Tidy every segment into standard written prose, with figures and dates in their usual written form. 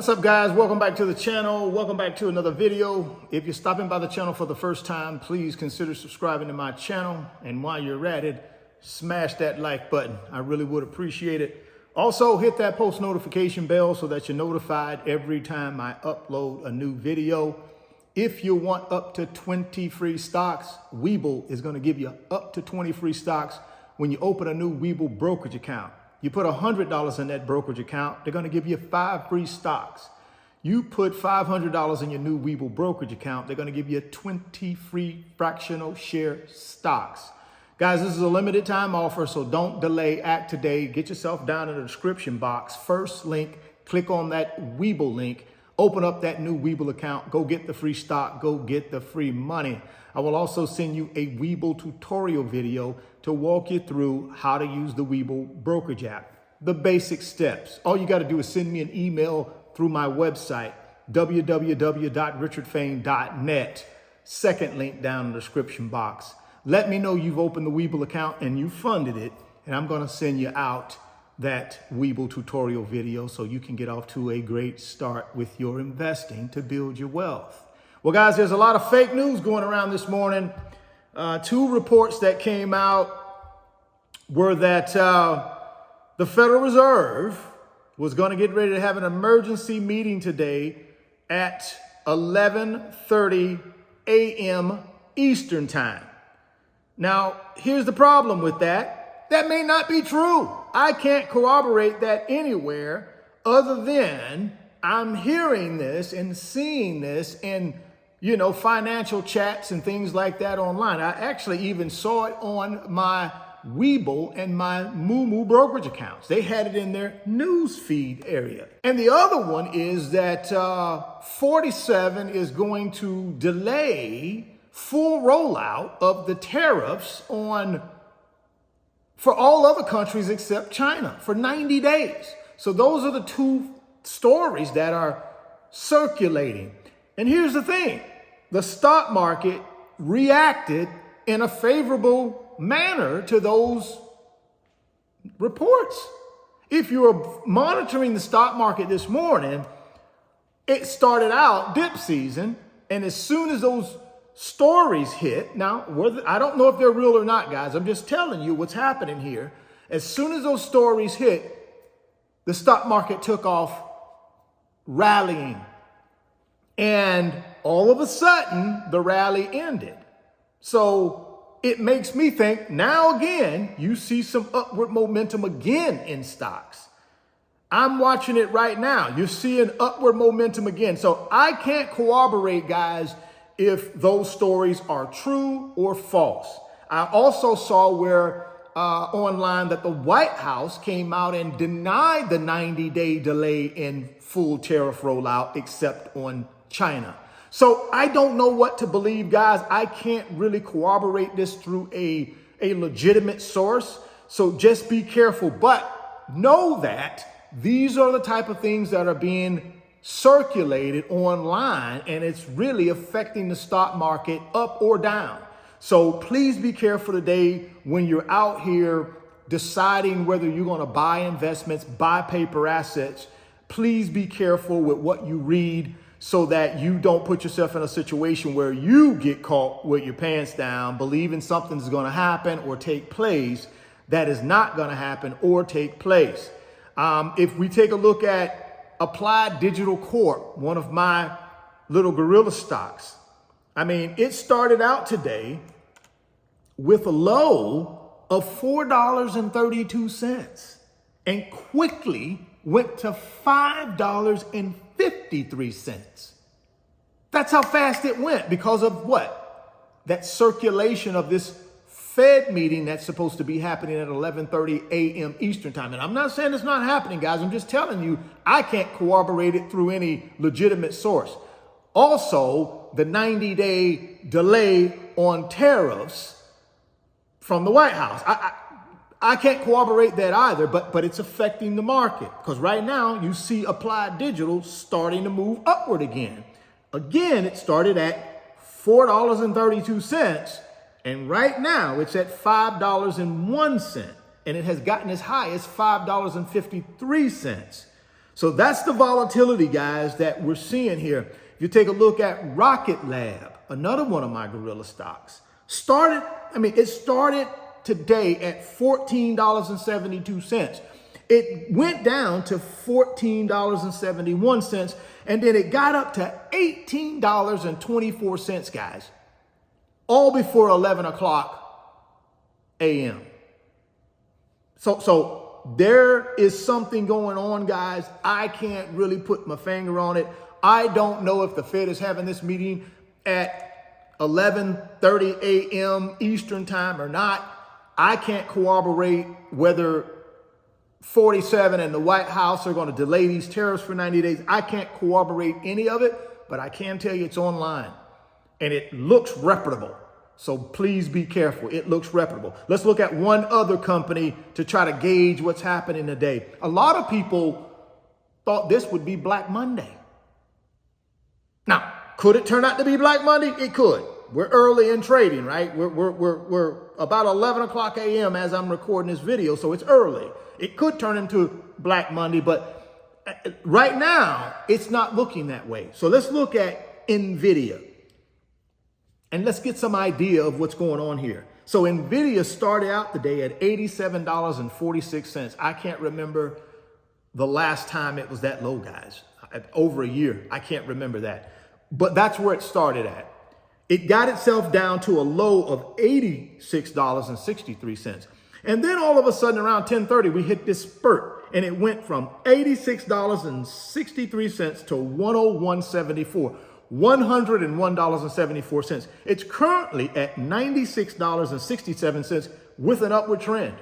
What's up, guys? Welcome back to the channel. Welcome back to another video. If you're stopping by the channel for the first time, please consider subscribing to my channel. And while you're at it, smash that like button. I really would appreciate it. Also, hit that post notification bell so that you're notified every time I upload a new video. If you want up to 20 free stocks, Webull is going to give you up to 20 free stocks when you open a new Webull brokerage account. You put $100 in that brokerage account, they're going to give you 5 free stocks. You put $500 in your new Webull brokerage account, they're going to give you 20 free fractional share stocks. Guys, this is a limited time offer, so don't delay. Act today. Get yourself down in the description box. First link, click on that Webull link. Open up that new Webull account. Go get the free stock. Go get the free money. I will also send you a Webull tutorial video to walk you through how to use the Webull brokerage app. The basic steps. All you got to do is send me an email through my website, www.richardfain.net. Second link down in the description box. Let me know you've opened the Webull account and you funded it, and I'm going to send you out that Webull tutorial video so you can get off to a great start with your investing to build your wealth. Well, guys, there's a lot of fake news going around this morning. 2 reports that came out were that the Federal Reserve was going to get ready to have an emergency meeting today at 11:30 a.m. Eastern time. Now, here's the problem with that. That may not be true. I can't corroborate that anywhere other than I'm hearing this and seeing this in, financial chats and things like that online. I actually even saw it on my Webull and my Moomoo brokerage accounts. They had it in their news feed area. And the other one is that 47 is going to delay full rollout of the tariffs for all other countries except China for 90 days. So those are the 2 stories that are circulating. And here's the thing. The stock market reacted in a favorable manner to those reports. If you were monitoring the stock market this morning, it started out dip season. And as soon as those stories hit, now, I don't know if they're real or not, guys. I'm just telling you what's happening here. As soon as those stories hit, the stock market took off rallying. And all of a sudden, the rally ended. So it makes me think now again, you see some upward momentum again in stocks. I'm watching it right now. You're seeing upward momentum again. So I can't corroborate, guys, if those stories are true or false. I also saw where online that the White House came out and denied the 90-day delay in full tariff rollout except on China. So I don't know what to believe, guys. I can't really corroborate this through a legitimate source. So just be careful. But know that these are the type of things that are being circulated online, and it's really affecting the stock market up or down. So please be careful today when you're out here deciding whether you're going to buy investments, buy paper assets. Please be careful with what you read so that you don't put yourself in a situation where you get caught with your pants down, believing something's going to happen or take place that is not going to happen or take place. If we take a look at Applied Digital Corp, one of my little gorilla stocks. I mean, it started out today with a low of $4.32 and quickly went to $5.53. That's how fast it went because of what? That circulation of this Fed meeting that's supposed to be happening at 11:30 a.m. Eastern time. And I'm not saying it's not happening, guys. I'm just telling you, I can't corroborate it through any legitimate source. Also, the 90-day delay on tariffs from the White House. I can't corroborate that either, but it's affecting the market because right now you see Applied Digital starting to move upward again. Again, it started at $4.32. And right now it's at $5.01, and it has gotten as high as $5.53. So that's the volatility, guys, that we're seeing here. If you take a look at Rocket Lab, another one of my gorilla stocks, it started today at $14.72. It went down to $14.71, and then it got up to $18.24, guys, all before 11 o'clock a.m. So there is something going on, guys. I can't really put my finger on it. I don't know if the Fed is having this meeting at 11:30 a.m. Eastern time or not. I can't corroborate whether 47 and the White House are going to delay these tariffs for 90 days. I can't corroborate any of it, but I can tell you it's online and it looks reputable. So please be careful. It looks reputable. Let's look at one other company to try to gauge what's happening today. A lot of people thought this would be Black Monday. Now, could it turn out to be Black Monday? It could. We're early in trading, right? We're about 11 o'clock a.m. as I'm recording this video, so it's early. It could turn into Black Monday, but right now, it's not looking that way. So let's look at NVIDIA, and let's get some idea of what's going on here. So NVIDIA started out the day at $87.46. I can't remember the last time it was that low, guys. Over a year, I can't remember that. But that's where it started at. It got itself down to a low of $86.63. And then all of a sudden around 10:30, we hit this spurt and it went from $86.63 to $101.74, $101.74. It's currently at $96.67 with an upward trend.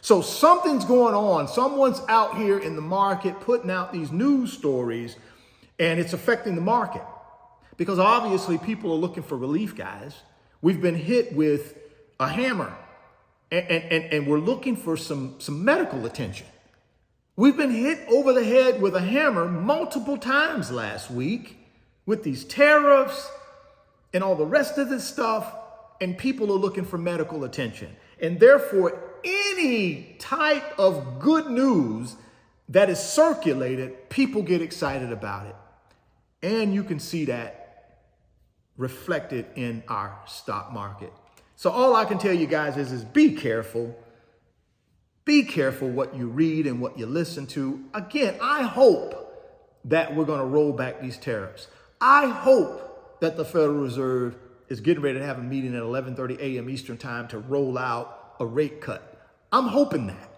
So something's going on. Someone's out here in the market putting out these news stories, and it's affecting the market. Because obviously people are looking for relief, guys. We've been hit with a hammer and we're looking for some medical attention. We've been hit over the head with a hammer multiple times last week with these tariffs and all the rest of this stuff, and people are looking for medical attention. And therefore, any type of good news that is circulated, people get excited about it. And you can see that reflected in our stock market. So all I can tell you guys is be careful. Be careful what you read and what you listen to. Again, I hope that we're going to roll back these tariffs. I hope that the Federal Reserve is getting ready to have a meeting at 11:30 a.m. Eastern time to roll out a rate cut. I'm hoping that.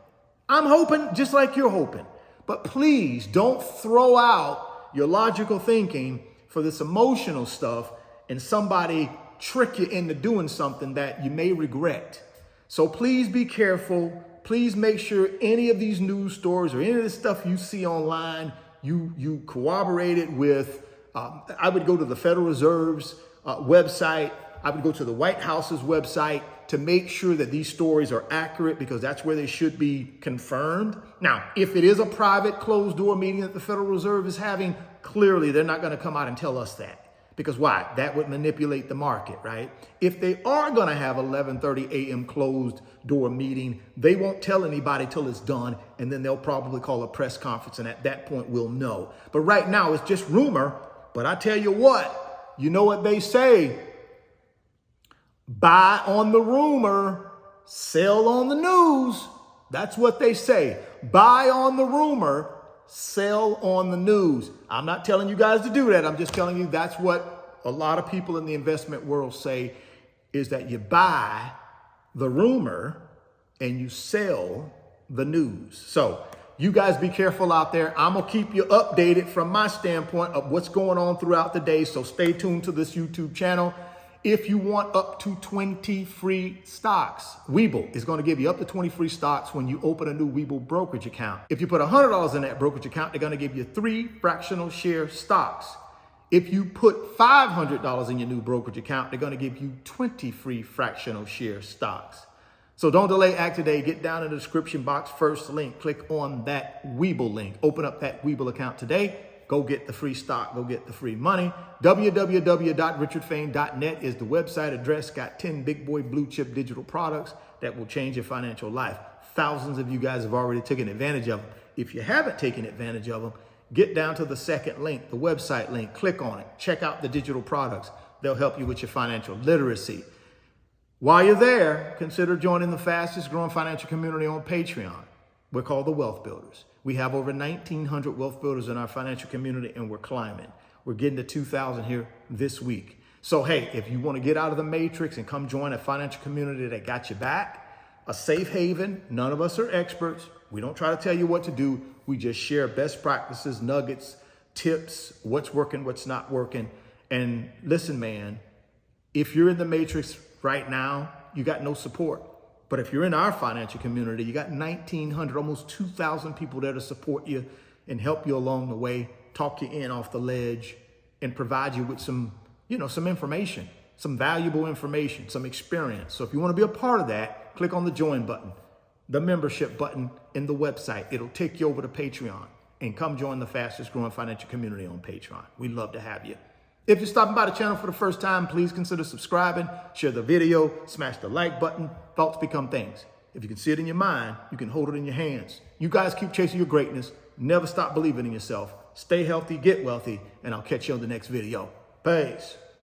I'm hoping just like you're hoping. But please don't throw out your logical thinking for this emotional stuff and somebody trick you into doing something that you may regret. So please be careful. Please make sure any of these news stories or any of this stuff you see online, you corroborate it with. I would go to the Federal Reserve's website. I would go to the White House's website to make sure that these stories are accurate, because that's where they should be confirmed. Now, if it is a private closed door meeting that the Federal Reserve is having, clearly they're not going to come out and tell us that. Because why? That would manipulate the market, right? If they are going to have 11:30 a.m. closed door meeting, they won't tell anybody till it's done, and then they'll probably call a press conference, and at that point we'll know. But right now it's just rumor. But I tell you what, you know what they say? Buy on the rumor, sell on the news. That's what they say. Buy on the rumor, sell on the news. I'm not telling you guys to do that. I'm just telling you that's what a lot of people in the investment world say, is that you buy the rumor and you sell the news. So you guys be careful out there. I'm going to keep you updated from my standpoint of what's going on throughout the day. So stay tuned to this YouTube channel. If you want up to 20 free stocks, Webull is going to give you up to 20 free stocks when you open a new Webull brokerage account. If you put $100 in that brokerage account, they're going to give you 3 fractional share stocks. If you put $500 in your new brokerage account, they're going to give you 20 free fractional share stocks. So don't delay, act today. Get down in the description box, first link, click on that Webull link. Open up that Webull account today. Go get the free stock. Go get the free money. www.richardfain.net is the website address. Got 10 big boy blue chip digital products that will change your financial life. Thousands of you guys have already taken advantage of them. If you haven't taken advantage of them, get down to the second link, the website link, click on it, check out the digital products. They'll help you with your financial literacy. While you're there, consider joining the fastest growing financial community on Patreon. We're called the Wealth Builders. We have over 1,900 wealth builders in our financial community, and we're climbing. We're getting to 2,000 here this week. So, hey, if you want to get out of the matrix and come join a financial community that got your back, a safe haven, none of us are experts. We don't try to tell you what to do. We just share best practices, nuggets, tips, what's working, what's not working. And listen, man, if you're in the matrix right now, you got no support. But if you're in our financial community, you got 1,900, almost 2,000 people there to support you and help you along the way, talk you in off the ledge, and provide you with some information, some valuable information, some experience. So if you want to be a part of that, click on the join button, the membership button in the website. It'll take you over to Patreon and come join the fastest growing financial community on Patreon. We'd love to have you. If you're stopping by the channel for the first time, please consider subscribing, share the video, smash the like button. Thoughts become things. If you can see it in your mind, you can hold it in your hands. You guys keep chasing your greatness. Never stop believing in yourself. Stay healthy, get wealthy, and I'll catch you on the next video. Peace.